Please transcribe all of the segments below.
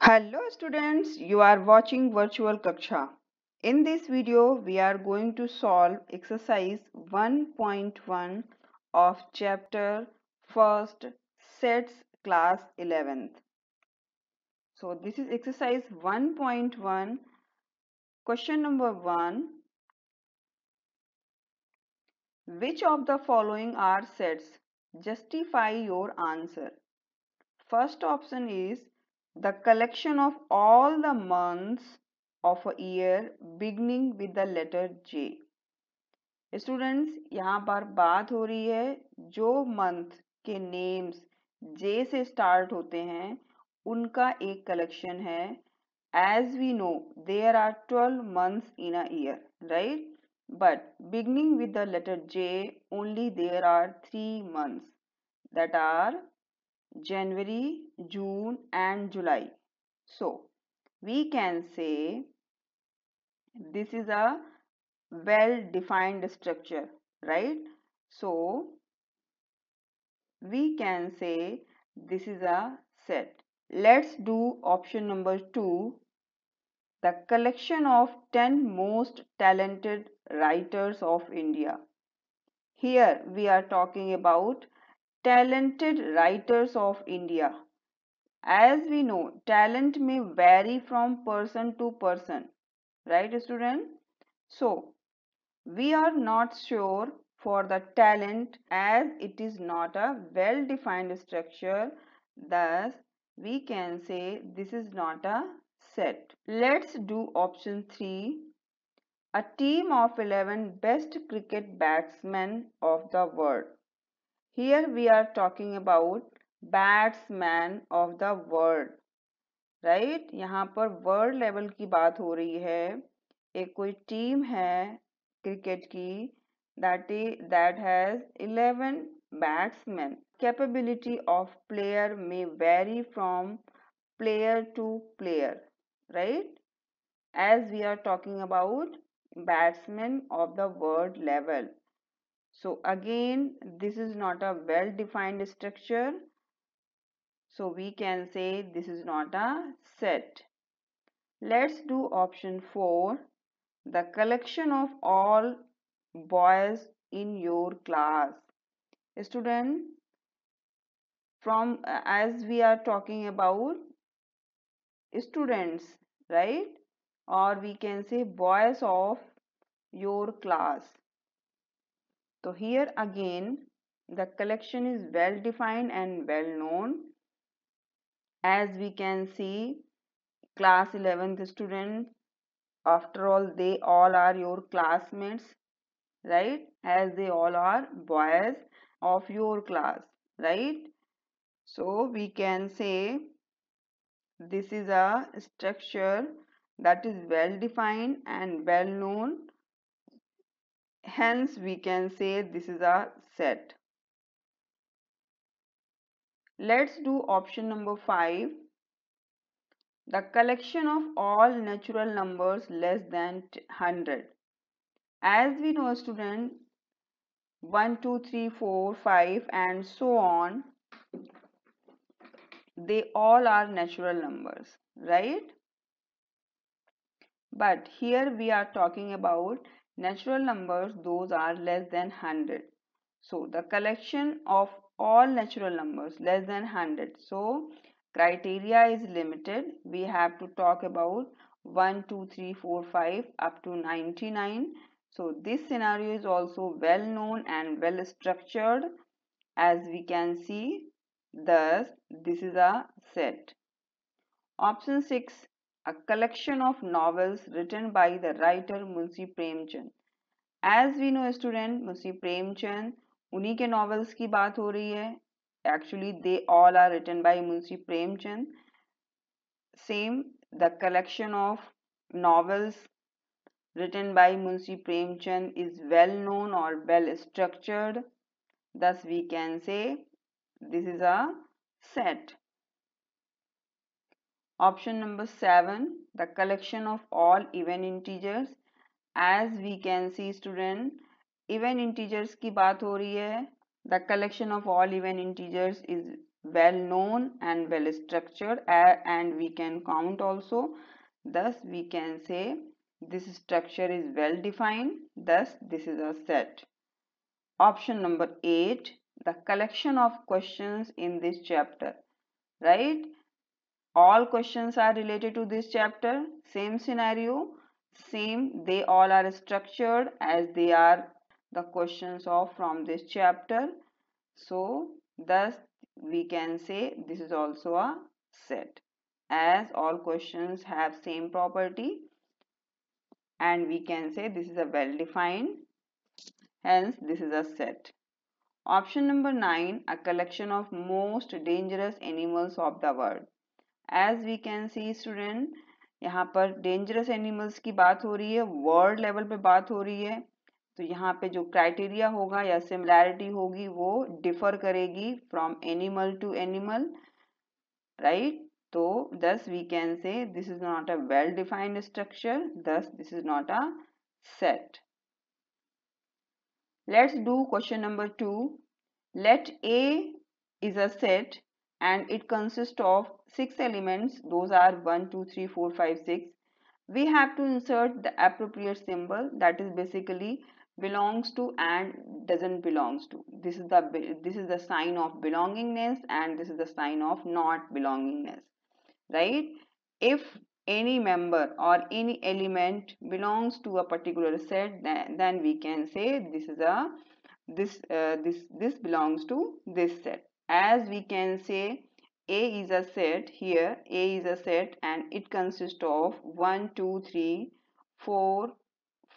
Hello students, you are watching Virtual Kaksha. In this video, we are going to solve exercise 1.1 of chapter 1st Sets class 11th. So this is exercise 1.1, question number 1. Which of the following are sets? Justify your answer. First option is the collection of all the months of a year beginning with the letter J. Students यहाँ पर बात हो रही है जो month के names जे से start होते हैं उनका एक कलेक्शन है. As we know there are 12 months in a year, right? But beginning with the letter J only there are 3 months, that are January, June and July. So we can say this is a well-defined structure, right? So we can say this is a set. Let's do option number 2, the collection of 10 most talented writers of India. Here we are talking about talented writers of India. As we know, talent may vary from person to person, right student? So we are not sure for the talent as it is not a well defined structure, thus we can say this is not a set. Let's do option 3, a team of 11 best cricket batsmen of the world. Here we are talking about batsman of the world, right यहाँ पर world level की बात हो रही है. एक कोई team है क्रिकेट की that has 11 batsmen. Capability of player may vary from player to player, right? As we are talking about batsmen of the world level. So again, this is not a well defined structure. So we can say this is not a set. Let's do option 4, the collection of all boys in your class. Student, from as we are talking about students, right? Or we can say boys of your class. So here again, the collection is well defined and well known. As we can see, class 11th student, after all they all are your classmates, right? As they all are boys of your class, right? So we can say this is a structure that is well defined and well known, hence we can say this is a set. Let's do option number 5, the collection of all natural numbers less than 100. As we know student, 1 2 3 4 5 and so on, they all are natural numbers, right? But here we are talking about natural numbers, those are less than 100. So the collection of all natural numbers less than 100. So criteria is limited. We have to talk about 1 2 3 4 5 up to 99. So this scenario is also well known and well structured, as we can see. Thus this is a set. Option 6, a collection of novels written by the writer Munshi Premchand. As we know student, Munshi Premchand, उन्हीं के novels की बात हो रही है. Actually they all are written by Munshi Premchand. Same, the collection of novels written by Munshi Premchand is well known or well structured. Thus we can say this is a set. Option number 7, the collection of all even integers. As we can see student, even integers की बात हो रही है. The collection of all even integers is well known and well structured, and we can count also. Thus we can say this structure is well defined, thus this is a set. Option number 8, the collection of questions in this chapter, right? All questions are related to this chapter, same scenario, same, they all are structured as they are the questions of from this chapter. So thus we can say this is also a set, as all questions have same property, and we can say this is a well defined, hence this is a set. Option number 9, a collection of most dangerous animals of the world. As we can see student, यहाँ पर dangerous animals की बात हो रही है, world level पे बात हो रही है, तो यहाँ पे जो क्राइटेरिया होगा या सिमिलैरिटी होगी वो डिफर करेगी from animal to animal, right? तो thus we can say this is not a well defined structure, thus this is not a set. Let's do question number 2. Let A is a set and it consists of 6 elements. Those are 1, 2, 3, 4, 5, 6. We have to insert the appropriate symbol, that is basically belongs to and doesn't belongs to. This is the sign of belongingness and this is the sign of not belongingness, right? If any member or any element belongs to a particular set, then we can say this is a this belongs to this set. As we can say A is a set, here A is a set and it consists of 1, 2, 3, 4,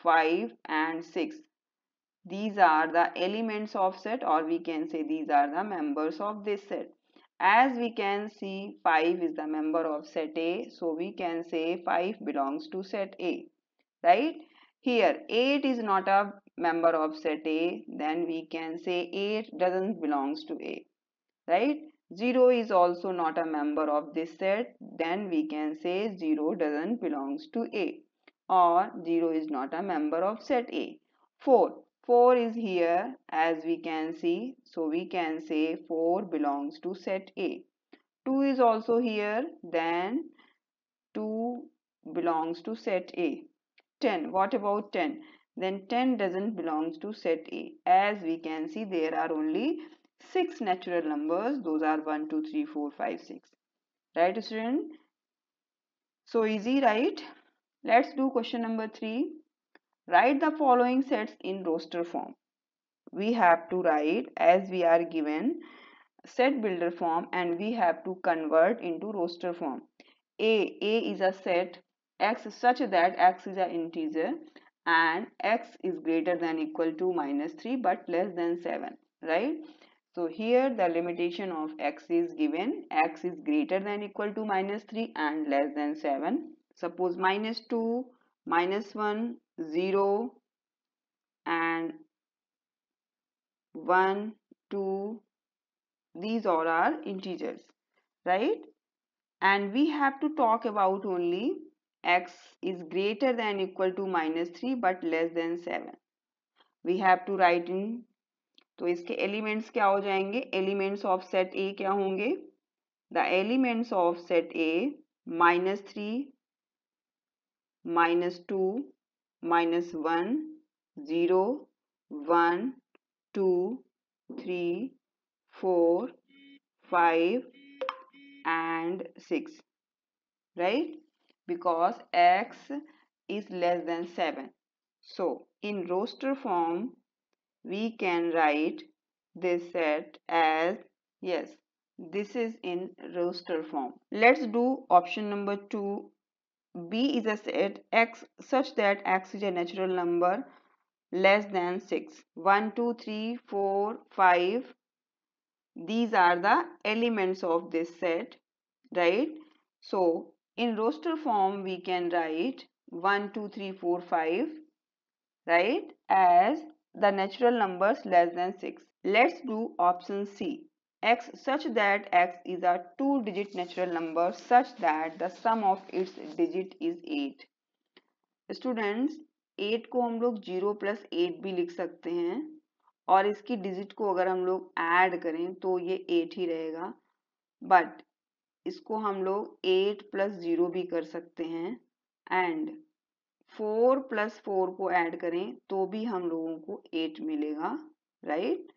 5 and 6. These are the elements of set, or we can say these are the members of this set. As we can see 5 is the member of set A, so we can say 5 belongs to set A, right? Here 8 is not a member of set A, then we can say 8 doesn't belongs to A, right? 0 is also not a member of this set, then we can say 0 doesn't belongs to A, or 0 is not a member of set A. 4 is here, as we can see, so we can say 4 belongs to set A. 2 is also here, then 2 belongs to set A. 10, what about 10? Then 10 doesn't belongs to set A. As we can see, there are only 6 natural numbers. Those are 1, 2, 3, 4, 5, 6. Right, student? So easy, right? Let's do question number 3. Write the following sets in roster form. We have to write, as we are given set builder form, and we have to convert into roster form. A is a set x such that x is an integer and x is greater than equal to -3 but less than 7, right? So here the limitation of x is given, x is greater than equal to -3 and less than 7. Suppose -2, -1, 0 and 1, 2, these all are integers, right? And we have to talk about only x is greater than equal to -3 but less than 7. We have to write in, तो इसके elements क्या हो जाएंगे? Elements of set ए क्या होंगे? The elements of set A -3, -2, -1, 0, 1, 2, 3, 4, 5 and 6, right? Because x is less than 7. So in roster form we can write this set as, yes, this is in roster form. Let's do option number 2. B is a set x such that x is a natural number less than 6. 1, 2, 3, 4, 5. These are the elements of this set, right? So in roster form we can write 1, 2, 3, 4, 5, right, as the natural numbers less than 6. Let's do option C. X such that x is a 2-digit natural number such that the sum of its digit is 8. Students, 8 को हम लोग 0 + 8 भी लिख सकते हैं और इसकी digit को अगर हम लोग ऐड करें तो ये 8 ही रहेगा. बट इसको हम लोग 8 प्लस 0 भी कर सकते हैं एंड 4 प्लस 4 को ऐड करें तो भी हम लोगों को 8 मिलेगा, राइट।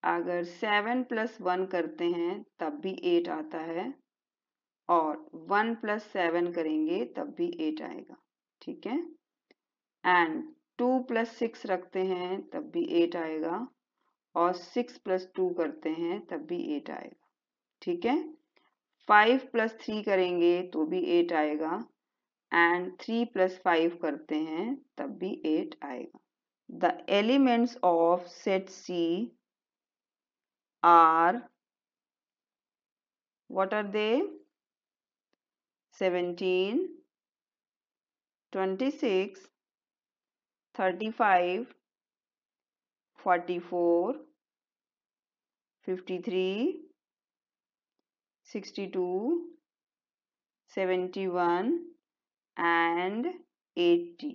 अगर 7 प्लस 1 करते हैं तब भी 8 आता है और 1 प्लस 7 करेंगे तब भी 8 आएगा, ठीक है। एंड 2 प्लस 6 रखते हैं तब भी 8 आएगा और 6 प्लस 2 करते हैं तब भी 8 आएगा, ठीक है। 5 प्लस 3 करेंगे तो भी 8 आएगा एंड 3 प्लस 5 करते हैं तब भी 8 आएगा। The elements of set C are, what are they? 17, 26, 35, 44, 53, 62, 71 and 80,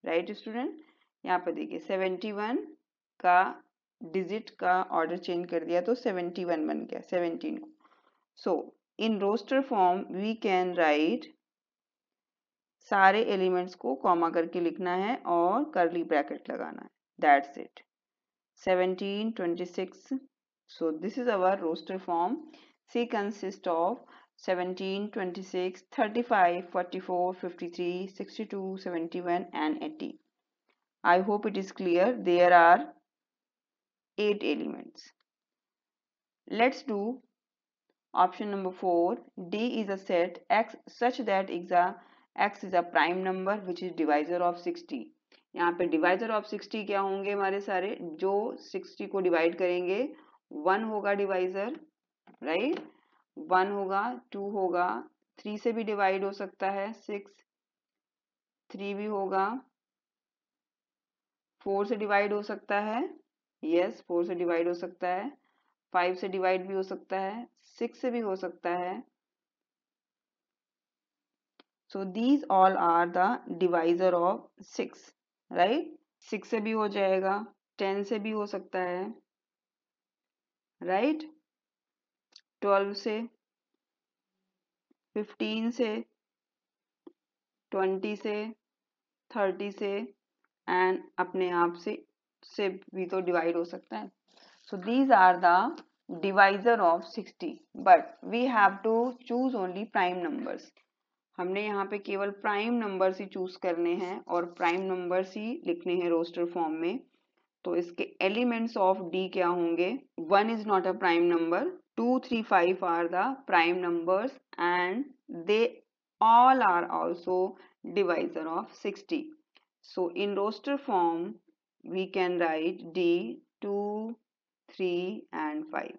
right student. यहाँ पर देखिए 71 का डिजिट का ऑर्डर चेंज कर दिया तो 71 बन गया 17 को। So in roster form we can write, सारे एलिमेंट्स को कॉमा करके लिखना है और कर्ली ब्रैकेट लगाना है, that's it. 17, 26, so this is our roster form. C consists of 17, 26, 35, 44, 53, 62, 71 and 80. I hope it is clear. There are 8 elements. Let's do option number 4. D is a set X such that X is a prime number which is divisor of 60. यहाँ पे divisor of 60 क्या होंगे हमारे सारे, जो 60 को divide करेंगे 1 होगा डिवाइजर, राइट। 1 होगा, 2 होगा, 3 से भी डिवाइड हो सकता है 6, 3 भी होगा, 4 से डिवाइड हो सकता है, यस 4 से डिवाइड हो सकता है, 5 से डिवाइड भी हो सकता है, 6 से भी हो सकता है। So these all are the divisor of 6, right? 6 से भी हो जाएगा, 10 से भी हो सकता है, right? 12 से, 15 से, 20 से, 30 से एंड अपने आप से भी तो डिवाइड हो सकता है। So these are the divisor of 60, but we have to choose only prime numbers. हमने यहाँ पे केवल प्राइम नंबर्स ही चूज करने हैं और प्राइम नंबर्स ही लिखने हैं रोस्टर फॉर्म में। तो इसके एलिमेंट्स ऑफ डी क्या होंगे? 1 is not a prime number, 2, 3, 5 are the prime numbers and they all are also divisor of 60. So in roster form we can write D, 2, 3 and 5.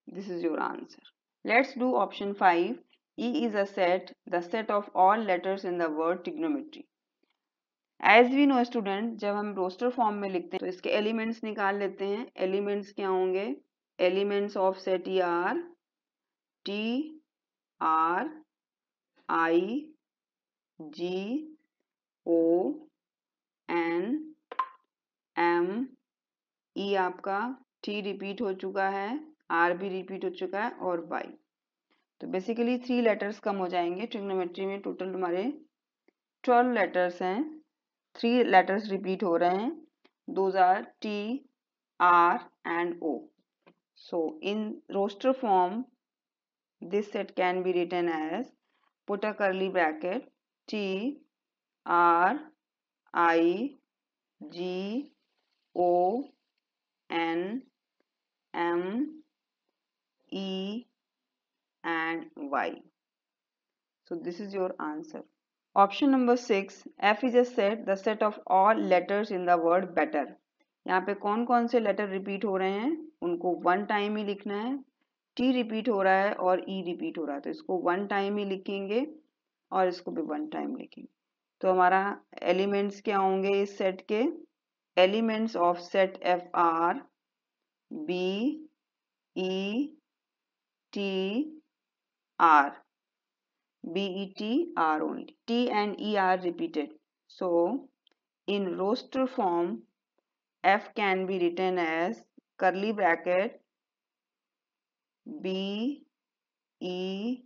This is your answer. Let's do option 5. E is a set, the set of all letters in the word trigonometry. As we know student, जब हम roster form में लिखते हैं तो इसके elements निकाल लेते हैं। एलिमेंट्स क्या होंगे? Elements of set E R T, R, I, G, O, N, M, E आपका, टी रिपीट हो चुका है, आर भी रिपीट हो चुका है और वाई। तो बेसिकली 3 लेटर्स कम हो जाएंगे। ट्रिग्नोमेट्री में टोटल हमारे 12 लेटर्स हैं, 3 लेटर्स रिपीट हो रहे हैं, those are T, R and O. So in roster form this set can be written as, put a curly bracket, T, R, I, G, O, N, M, E and Y. So this is your answer. Option number 6, F is a set, the set of all letters in the word better. यहाँ पे कौन कौन से letter repeat हो रहे हैं उनको 1 time ही लिखना है। T रिपीट हो रहा है और E रिपीट हो रहा है तो इसको 1 टाइम ही लिखेंगे और इसको भी 1 टाइम लिखेंगे। तो हमारा एलिमेंट्स क्या होंगे इस सेट के? Elements of set F are B, E, T, R, B, E, T, R only. T and E are repeated. So, in roster form, F can be written as curly bracket B E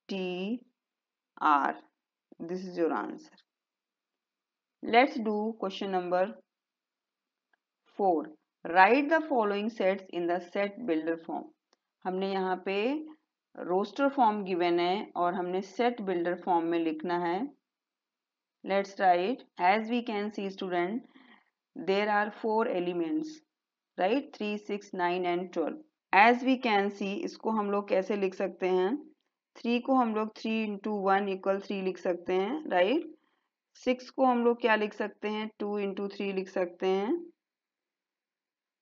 T R. This is your answer. Let's do question number 4. Write the following sets in the set builder form. हमने यहाँ पे roster form given है और हमने set builder form में लिखना है. Let's write. As we can see, student, there are 4 elements, right? 3, 6, 9 and 12. As we can see, इसको हम लोग कैसे लिख सकते हैं? 3 को हम लोग 3 into 1 equal 3 लिख सकते हैं, right? 6 को हम लोग क्या लिख सकते हैं? 2 into 3 लिख सकते हैं.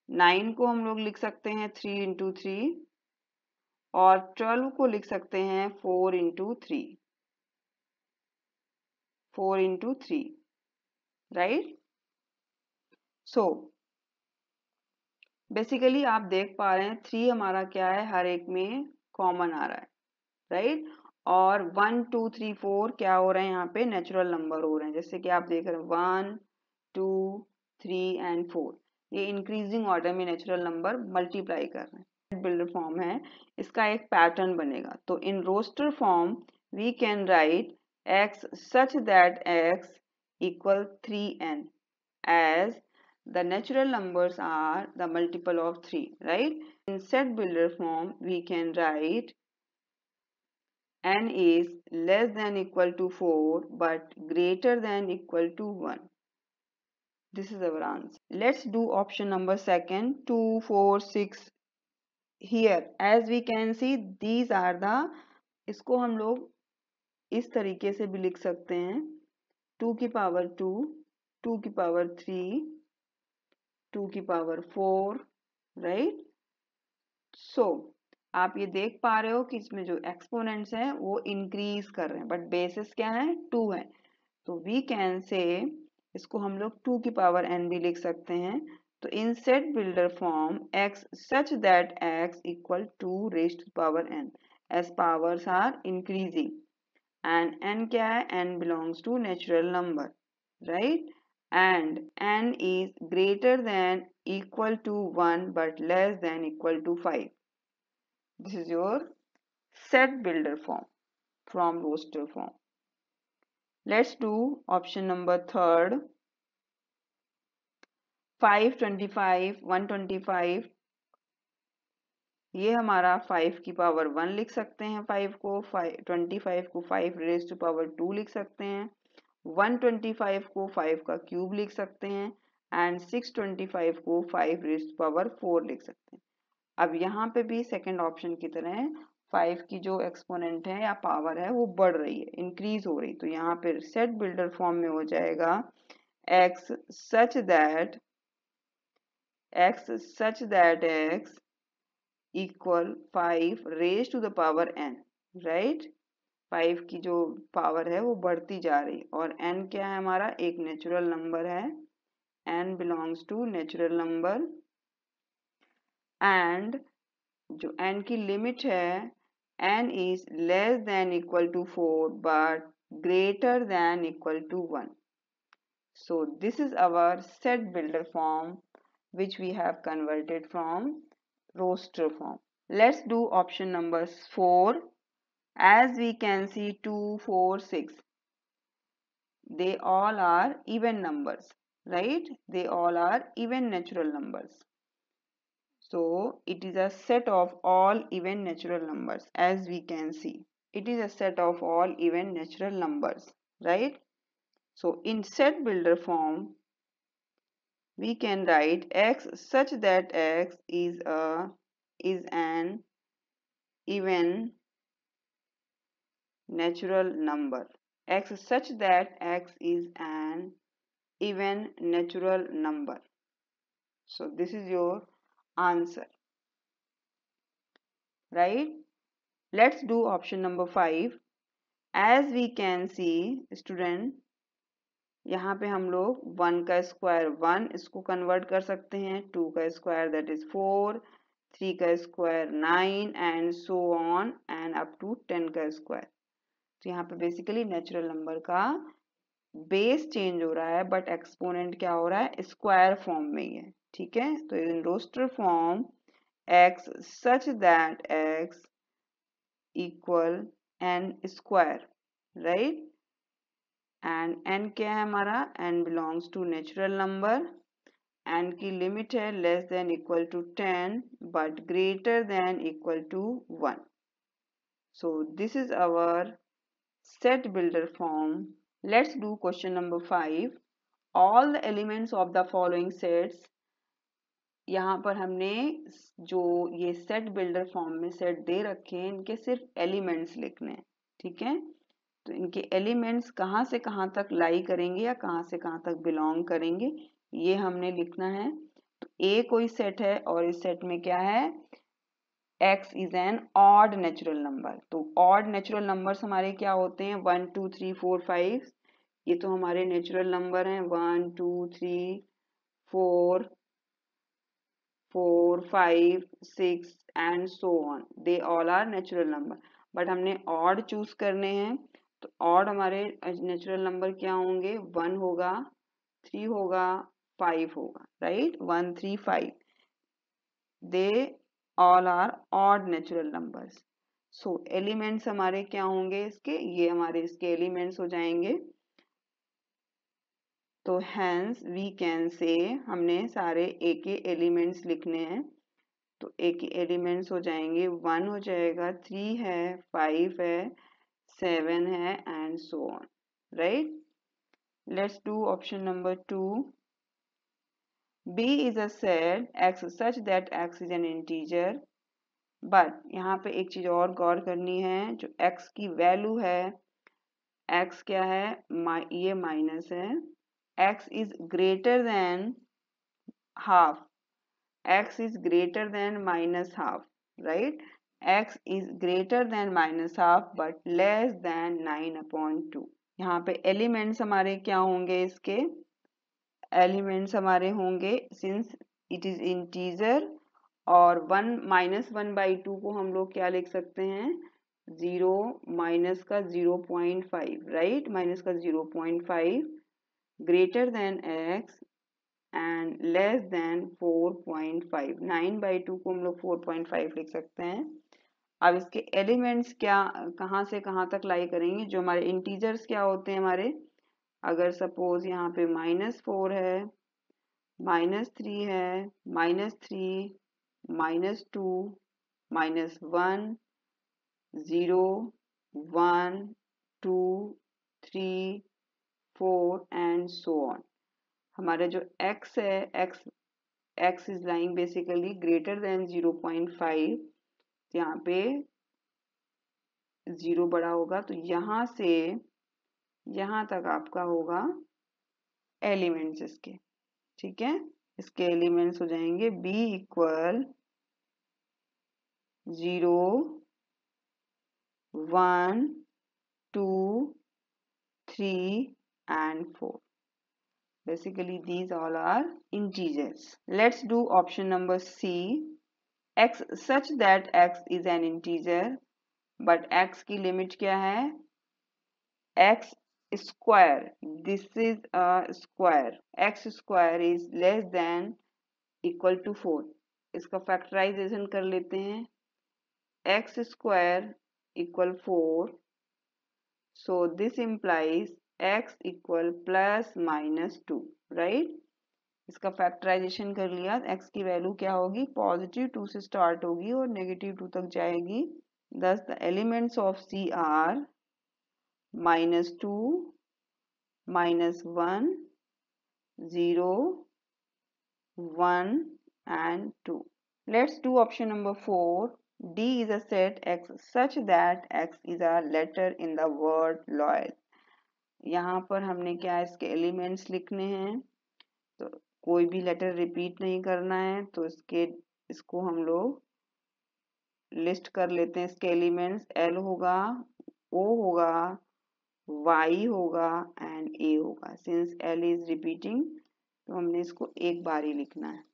9 को हम लोग लिख सकते हैं 3 into 3 और 12 को लिख सकते हैं 4 into 3. 4 into 3, right? So basically आप देख पा रहे हैं 3 हमारा क्या है, हर एक में कॉमन आ रहा है, राइट? और 1 2 3 4 क्या हो रहे हैं, यहाँ पे नेचुरल नंबर हो रहे हैं. जैसे कि आप देख रहे हैं 1 2 3 एंड 4, ये इंक्रीजिंग ऑर्डर में नेचुरल नंबर मल्टीप्लाई कर रहे हैं. बिल्डर फॉर्म है, इसका एक पैटर्न बनेगा. तो in roster form we can write x such that x equal 3n as the natural numbers are the multiple of 3, right? In set builder form we can write n is less than equal to 4 but greater than equal to 1. This is our answer. Let's do option number 2, 2 4 6. Here as we can see these are the, इसको हम लोग इस तरीके से भी लिख सकते हैं 2 की पावर 2, 2 की पावर 3, 2 की पावर 4, राइट? सो आप ये देख पा रहे हो कि इसमें जो एक्सपोनेंट्स हैं वो इंक्रीज कर रहे हैं बट बेसिस क्या है, 2 है. तो वी कैन से इसको हम लोग 2 की पावर n भी लिख सकते हैं. तो in set builder form x such that x equal to raised to power n as powers are increasing and n क्या है, n belongs to natural number, right? And n is greater than equal to 1 but less than equal to 5. This is your set builder form from roster form. Let's do option number 3. 5 25 125, ये हमारा 5 की power 1 लिख सकते हैं. 5 को 25 को 5 raise to power 2 लिख सकते हैं. 125 को 5 का क्यूब लिख सकते हैं एंड 625 को 5 रेज टू पावर 4 लिख सकते हैं. अब यहाँ पे भी सेकंड ऑप्शन की तरह 5 की जो एक्सपोनेंट है या पावर है वो बढ़ रही है, इंक्रीज हो रही. तो यहाँ पे सेट बिल्डर फॉर्म में हो जाएगा x such that x equal 5 raise to the power n, right? 5 की जो पावर है वो बढ़ती जा रही और n क्या है हमारा, एक नेचुरल नंबर है. n belongs to natural number and जो n की लिमिट है n is less than equal to 4 but greater than equal to 1. So this is our set builder form which we have converted from roster form. Let's do option number 4. As we can see 2 4 6, they all are even numbers, right? They all are even natural numbers. So it is a set of all even natural numbers. As we can see it is a set of all even natural numbers, right? So in set builder form we can write x such that x is an even natural number. X such that x is an even natural number. So this is your answer, right? Let's do option number 5. As we can see student, यहाँ पे हम लोग 1 का square 1 इसको convert कर सकते हैं, 2 का स्क्वायर दैट इज 4, 3 का square 9 and so on and up to 10 का स्क्वायर. तो यहाँ पे बेसिकली नेचुरल नंबर का बेस चेंज हो रहा है बट एक्सपोनेंट क्या हो रहा है, स्क्वायर फॉर्म में ही है. ठीक है, तो in roster form x such that x equal n square, right? And n क्या है हमारा? n belongs to natural number, n की लिमिट है less than equal to 10 but greater than equal to 1. So this is our set builder form. Let's do question number 5. All the elements of the following sets. यहाँ पर हमने जो ये set builder form में set दे रखे हैं इनके सिर्फ एलिमेंट्स लिखने हैं, ठीक है? तो इनके एलिमेंट्स कहाँ से कहाँ तक लाई करेंगे या कहाँ से कहाँ तक बिलोंग करेंगे ये हमने लिखना है. तो ए कोई सेट है और इस सेट में क्या है? x is an odd natural number. तो ऑड नेचुरल नंबर्स हमारे क्या होते हैं? 1 2 3 4 5. ये तो हमारे नेचुरल नंबर हैं 1 2 3 4 4 5 6 and so on. They all are natural number. But हमने ऑड चूज करने हैं. तो ऑड हमारे नेचुरल नंबर क्या होंगे? 1 होगा, 3 होगा, 5 होगा, right? 1 3 5. They all are odd natural numbers. So elements हमारे क्या होंगे इसके? ये हमारे इसके एलिमेंट्स हो जाएंगे. तो हैंस वी कैन से हमने सारे ए के एलिमेंट्स लिखने हैं. तो ए के एलिमेंट्स हो जाएंगे 1 हो जाएगा, 3 है, 5 है, 7 है and so on, right? Let's do option number 2. B is a set x such that x is an integer. But यहाँ पे एक चीज और गौर करनी है. जो x की वैल्यू है, x क्या है? ये माइनस है. x is greater than half. x is greater than minus half, right? x is greater than minus half but less than 9/2. यहाँ पे एलिमेंट्स हमारे क्या होंगे? इसके एलिमेंट्स हमारे होंगे सिंस इट इज इंटीजर और 1 -1/2 को हम लोग क्या लिख सकते हैं? 0 माइनस का 0.5, राइट? माइनस का 0.5 greater than x and less than 4.5. 9/2 को हम लोग 4.5 लिख सकते हैं. अब इसके एलिमेंट्स क्या कहाँ से कहाँ तक लाई करेंगे? जो हमारे इंटीजर्स क्या होते हैं हमारे? अगर सपोज यहाँ पे -4 है, -3 है, -3, -2, -1, 0, 1, 2, 3, 4 एंड सो ऑन. हमारा जो x है, x is lying basically greater than 0.5. यहाँ पे 0 बड़ा होगा तो यहाँ से यहाँ तक आपका होगा एलिमेंट्स इसके, ठीक है? इसके एलिमेंट्स हो जाएंगे b equal 0 1 2 3 and 4. Basically these all are integers. Let's do option number C. X such that x is an integer but x की लिमिट क्या है? x square. This is a square. X square is less than equal to 4. इसका factorisation कर लेते हैं. x square equal 4. So this implies x equal plus minus 2, right? इसका factorisation कर लिया. x की वैल्यू क्या होगी? पॉजिटिव 2 से स्टार्ट होगी और नेगेटिव 2 तक जाएगी. Thus the elements of C are -2, -1, 0, 1 and 2. Let's do option number 4. D is a set x such that x is a letter in the word loyal. यहाँ पर हमने क्या इसके एलिमेंट्स लिखने हैं. तो कोई भी लेटर रिपीट नहीं करना है. तो इसको हम लोग लिस्ट कर लेते हैं. इसके एलिमेंट्स L होगा, O होगा, Y होगा एंड A होगा. सिंस L इज रिपीटिंग तो हमने इसको एक बार ही लिखना है.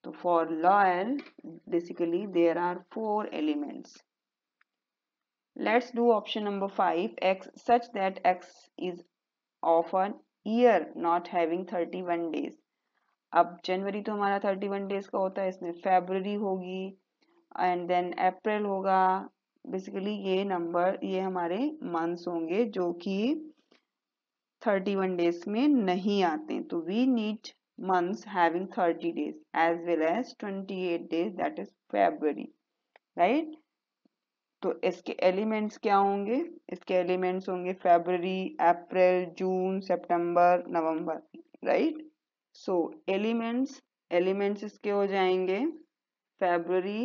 तो for loyal basically there are 4 elements. Let's do option number 5. X such that x is of an year not having 31 days. अब जनवरी तो हमारा 31 डेज का होता है, इसमें फेब्रुअरी होगी एंड देन अप्रैल होगा। बेसिकली ये हमारे मंथ्स होंगे जो कि 31 डेज में नहीं आते, तो we need months having 30 days as well as 28 days, that is February, right? तो इसके एलिमेंट्स क्या होंगे? इसके एलिमेंट्स होंगे फरवरी, अप्रैल, जून, सितंबर, नवंबर, राइट? सो एलिमेंट्स इसके हो जाएंगे फरवरी,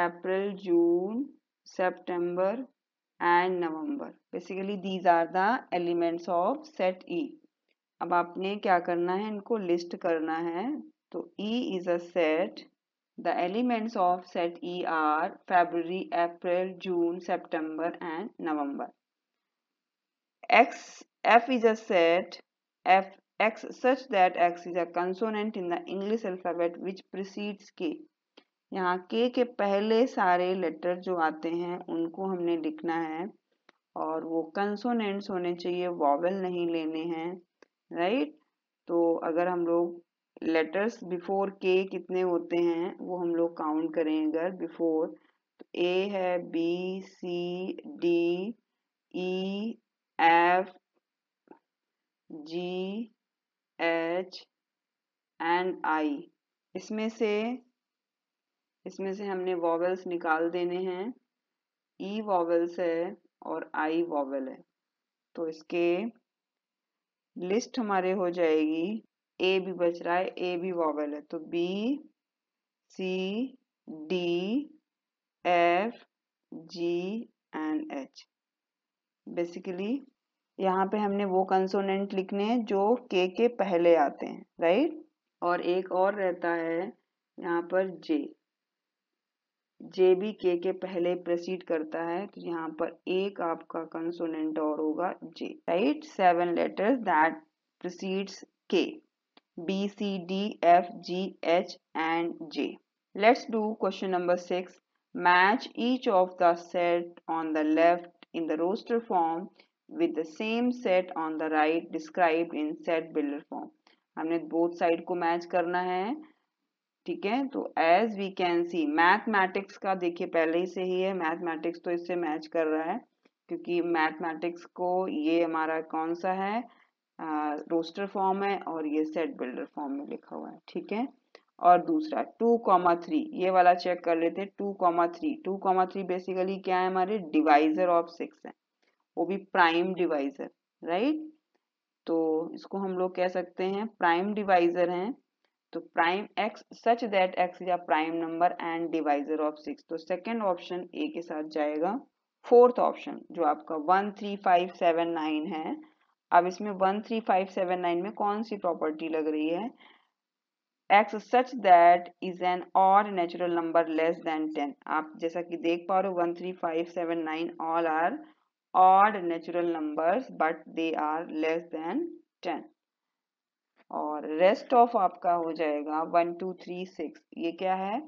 अप्रैल, जून, सितंबर and November. Basically these are the elements of set E. अब आपने क्या करना है, इनको लिस्ट करना है। तो E is a set. The elements of set E are February, April, June, September and November. F is a set. X such that X is a consonant in the English alphabet which precedes K. यहाँ K के पहले सारे letter जो आते हैं उनको हमने लिखना है और वो कंसोनेंट्स होने चाहिए, वॉवेल नहीं लेने हैं, राइट? तो अगर हम लोग लेटर्स बिफोर के कितने होते हैं वो हम लोग काउंट करें अगर बिफोर, तो ए है, B, C, D, E, F, G, H and I. इसमें से हमने वॉवेल्स निकाल देने हैं। ई वॉवेल्स है और आई वॉवेल है, तो इसके लिस्ट हमारे हो जाएगी। ए भी बच रहा है, ए भी वॉवेल है, तो B, C, D, F, G and H. Basically यहाँ पे हमने वो कंसोनेंट लिखने हैं जो के पहले आते हैं, राइट? और एक और रहता है यहाँ पर जे भी के पहले प्रोसीड करता है, तो यहाँ पर एक आपका कंसोनेंट और होगा जे, राइट? 7 लेटर्स दैट प्रोसीड्स के, B, C, D, F, G, H and J. Let's do question number 6. Match each of the set on the left in the roster form with the same set on the right described in set builder form. हमने both side को match करना है, ठीक है? तो as we can see mathematics का देखिए पहले ही से ही है, मैथमेटिक्स तो इससे मैच कर रहा है क्योंकि मैथमेटिक्स को ये हमारा कौन सा है, रोस्टर फॉर्म है और ये सेट बिल्डर फॉर्म में लिखा हुआ है, ठीक है? और दूसरा 2,3 ये वाला चेक कर लेते हैं। 2,3 बेसिकली क्या है, हमारे डिवाइजर ऑफ 6 है, वो भी प्राइम डिवाइजर, राइट? तो इसको हम लोग कह सकते हैं प्राइम डिवाइजर हैं। तो prime x such that x is a prime number and divisor of 6, तो सेकेंड ऑप्शन ए के साथ जाएगा। फोर्थ ऑप्शन जो आपका 13579 है, अब इसमें 13579 में कौन सी प्रॉपर्टी लग रही है, x such that is an odd natural number less than 10। आप जैसा कि देख पा रहे हो 13579 all are odd natural numbers but they are less than 10। और रेस्ट ऑफ आपका हो जाएगा 1 2 3 6, ये क्या है,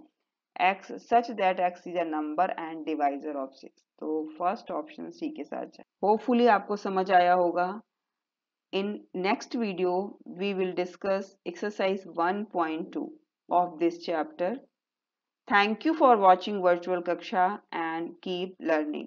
x such that x is a number and divisor of 6, तो फर्स्ट ऑप्शन सी के साथ जाए। होपफुली आपको समझ आया होगा। In next video we will discuss exercise 1.2 of this chapter. Thank you for watching virtual Kaksha and keep learning.